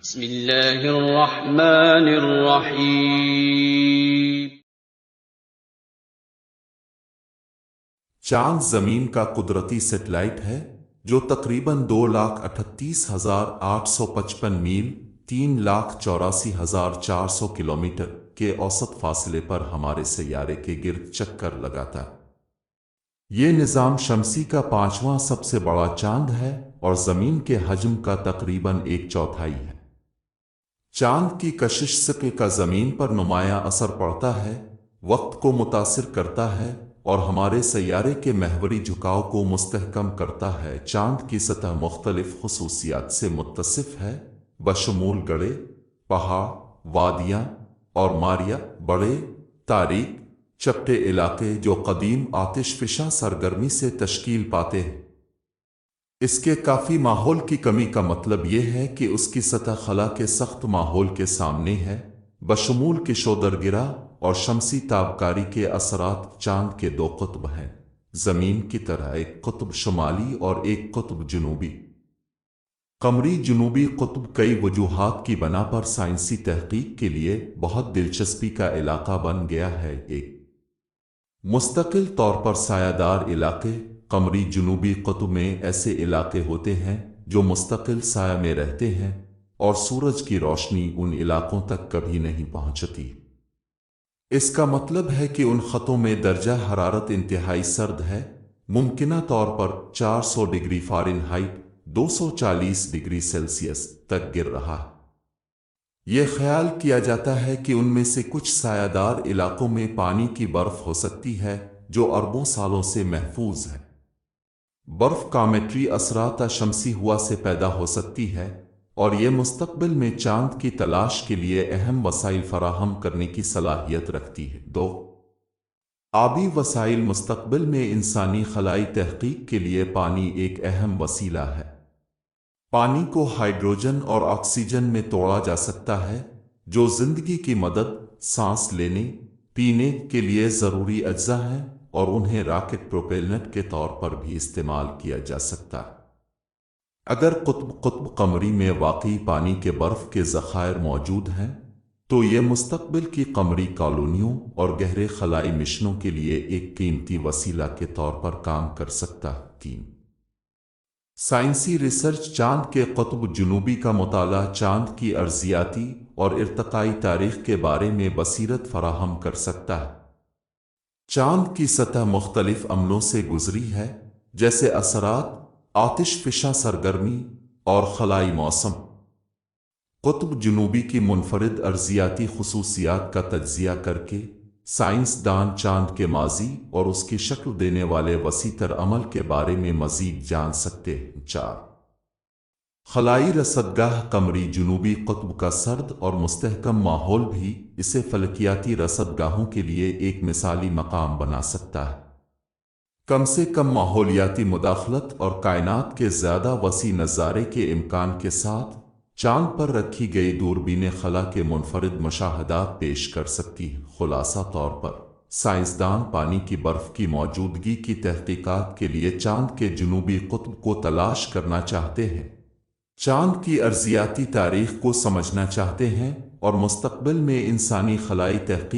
بسم اللہ الرحمن الرحیم۔ چاند زمین کا قدرتی سیٹلائٹ ہے جو تقریباً 2,38,855 میل 3,84,400 کلومیٹر کے اوسط فاصلے پر ہمارے سیارے کے گرد چکر لگاتا ہے۔ یہ نظام شمسی کا 5واں سب سے بڑا چاند ہے اور زمین کے حجم کا تقریباً 1/4 ہے۔ چاند کی کشش سطح کا زمین پر نمایاں اثر پڑتا ہے، وقت کو متاثر کرتا ہے اور ہمارے سیارے کے محوری جھکاؤ کو مستحکم کرتا ہے۔ چاند کی سطح مختلف خصوصیات سے متصف ہے، بشمول گڑھے، پہاڑ، وادیاں اور ماریا بڑے، تاریک، چپٹے علاقے جو قدیم آتش فشاں سرگرمی سے تشکیل پاتے ہیں۔ اس کے کافی ماحول کی کمی کا مطلب یہ ہے کہ اس کی سطح خلا کے سخت ماحول کے سامنے ہے، بشمول کشیدگرہ اور شمسی تابکاری کے اثرات۔ چاند کے 2 قطب ہیں، زمین کی طرح ایک قطب شمالی اور ایک قطب جنوبی۔ قمری جنوبی قطب کئی وجوہات کی بنا پر سائنسی تحقیق کے لیے بہت دلچسپی کا علاقہ بن گیا ہے۔ ایک مستقل طور پر سایہ دار علاقے، قمری جنوبی قطب میں ایسے علاقے ہوتے ہیں جو مستقل سایہ میں رہتے ہیں اور سورج کی روشنی ان علاقوں تک کبھی نہیں پہنچتی۔ اس کا مطلب ہے کہ ان خطوں میں درجہ حرارت انتہائی سرد ہے، ممکنہ طور پر 400 ڈگری فارنہائٹ 240 ڈگری سیلسیس تک گر رہا ہے۔ یہ خیال کیا جاتا ہے کہ ان میں سے کچھ سایہ دار علاقوں میں پانی کی برف ہو سکتی ہے جو اربوں سالوں سے محفوظ ہے۔ برف کامیٹری اثرات شمسی ہوا سے پیدا ہو سکتی ہے اور یہ مستقبل میں چاند کی تلاش کے لیے اہم وسائل فراہم کرنے کی صلاحیت رکھتی ہے۔ 2 آبی وسائل۔ مستقبل میں انسانی خلائی تحقیق کے لیے پانی ایک اہم وسیلہ ہے۔ پانی کو ہائیڈروجن اور آکسیجن میں توڑا جا سکتا ہے جو زندگی کی مدد، سانس لینے، پینے کے لیے ضروری اجزاء ہیں اور انہیں راکٹ پروپیلنٹ کے طور پر بھی استعمال کیا جا سکتا ہے۔ اگر قطب قمری میں واقعی پانی کے برف کے ذخائر موجود ہیں تو یہ مستقبل کی قمری کالونیوں اور گہرے خلائی مشنوں کے لیے ایک قیمتی وسیلہ کے طور پر کام کر سکتا ہے۔ 3 سائنسی ریسرچ۔ چاند کے قطب جنوبی کا مطالعہ چاند کی ارضیاتی اور ارتقائی تاریخ کے بارے میں بصیرت فراہم کر سکتا ہے۔ چاند کی سطح مختلف عملوں سے گزری ہے جیسے اثرات، آتش فشاں سرگرمی اور خلائی موسم۔ قطب جنوبی کی منفرد ارضیاتی خصوصیات کا تجزیہ کر کے سائنسدان چاند کے ماضی اور اس کی شکل دینے والے وسیع تر عمل کے بارے میں مزید جان سکتے ہیں۔ 4 خلائی رصدگاہ۔ قمری جنوبی قطب کا سرد اور مستحکم ماحول بھی اسے فلکیاتی رصدگاہوں کے لیے ایک مثالی مقام بنا سکتا ہے۔ کم سے کم ماحولیاتی مداخلت اور کائنات کے زیادہ وسیع نظارے کے امکان کے ساتھ چاند پر رکھی گئی دوربینیں خلا کے منفرد مشاہدات پیش کر سکتی ہیں۔ خلاصہ طور پر سائنسدان پانی کی برف کی موجودگی کی تحقیقات کے لیے چاند کے جنوبی قطب کو تلاش کرنا چاہتے ہیں، چاند کی ارضیاتی تاریخ کو سمجھنا چاہتے ہیں اور مستقبل میں انسانی خلائی تحقیق